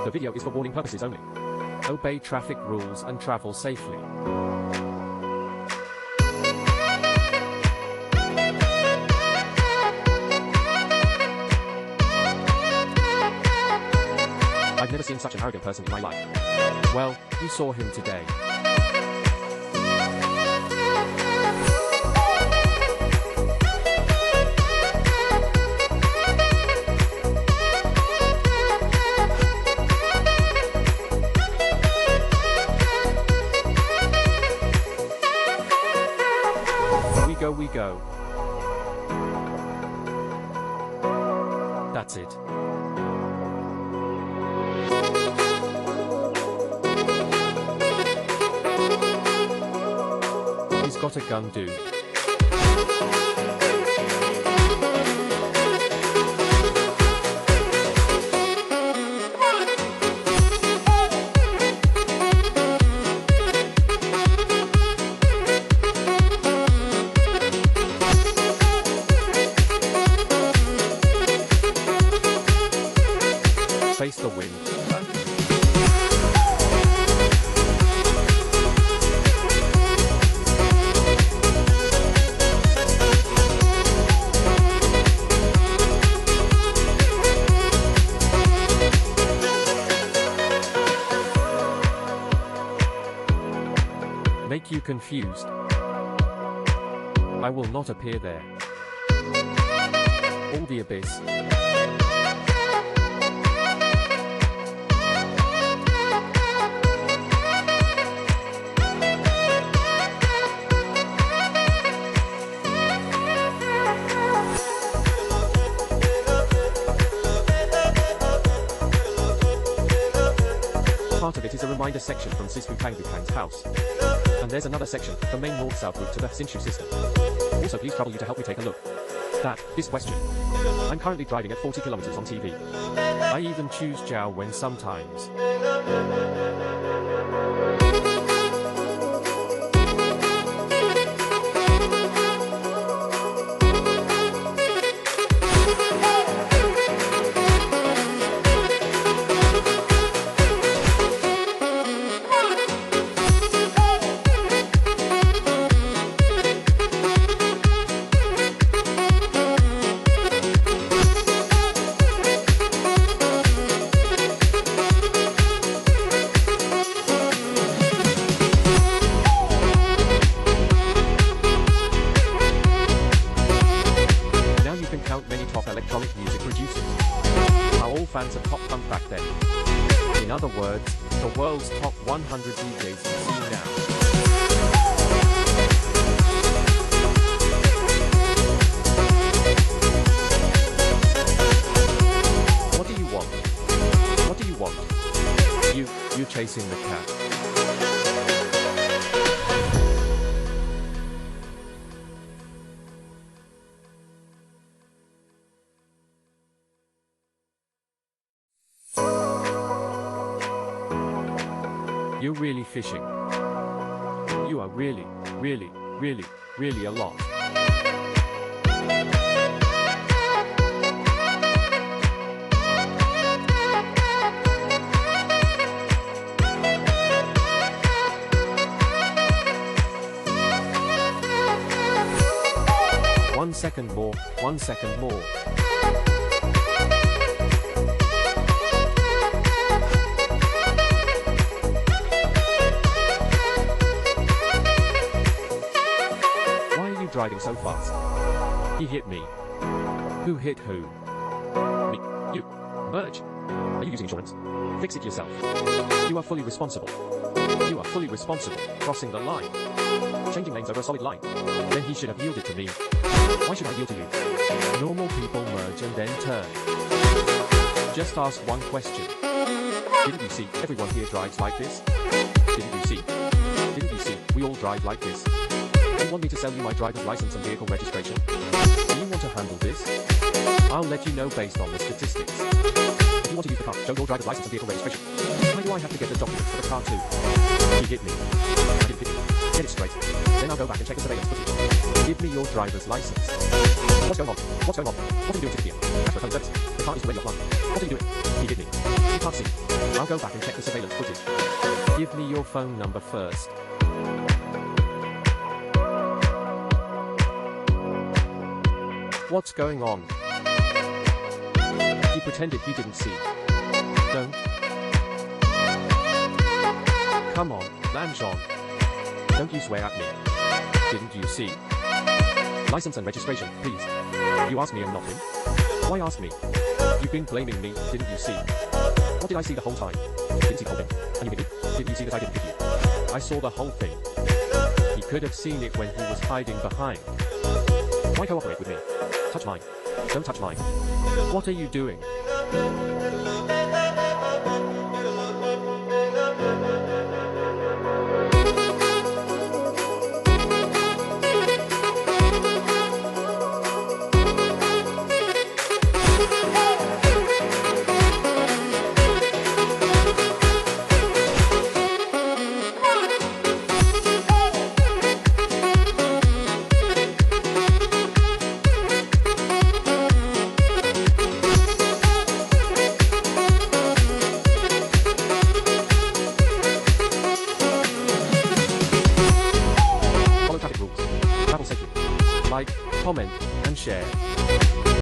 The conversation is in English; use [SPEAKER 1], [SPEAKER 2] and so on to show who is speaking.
[SPEAKER 1] The video is for warning purposes only. Obey traffic rules and travel safely. I've never seen such an arrogant person in my life. Well, you saw him today. We go. That's it. He's got a gun, dude. Face the wind. Make you confused. I will not appear there. All the abyss. 'Part of it is a reminder section from Sisku Kang's house. And there's another section, the main north-south route to the Hsinshu system. Also please trouble you to help me take a look. This question. I'm currently driving at 40 kilometers on TV. I even choose Jiao when sometimes. Electronic music producers are all fans of pop punk back then. In other words, the world's top 100 DJs you see now. What do you want? What do you want? You chasing the cat. You're really fishing. You are really a lot. One second more, 1 second more. Driving so fast. He hit me. Who hit who? Me. You. Merge. Are you using insurance? Fix it yourself. You are fully responsible. You are fully responsible. Crossing the line. Changing lanes over a solid line. Then he should have yielded to me. Why should I yield to you? Normal people merge and then turn. Just ask one question. Didn't you see everyone here drives like this? Didn't you see? Didn't you see we all drive like this? Do you want me to sell you my driver's license and vehicle registration? Do you want to handle this? I'll let you know based on the statistics. If you want to use the car, show your driver's license and vehicle registration. Why do I have to get the documents for the car too? He hit me. I didn't hit you. Get it straight. Then I'll go back and check the surveillance footage. Give me your driver's license. What's going on? What's going on? What are you doing to here? Ask for phone service. The car is already offline. What are you doing? He hit me. You can't see. I'll go back and check the surveillance footage. Give me your phone number first. What's going on? He pretended he didn't see. Don't. Come on, Lanjon. Don't you swear at me. Didn't you see? License and registration, please. You asked me and not him. Why ask me? You've been blaming me, didn't you see? What did I see the whole time? Didn't see the whole thing. And you hit me. Didn't you see that I didn't hit you? I saw the whole thing. He could have seen it when he was hiding behind. Why cooperate with me? Touch mine. Don't touch mine. What are you doing? Follow traffic rules. Travel safely. Like, comment, and share.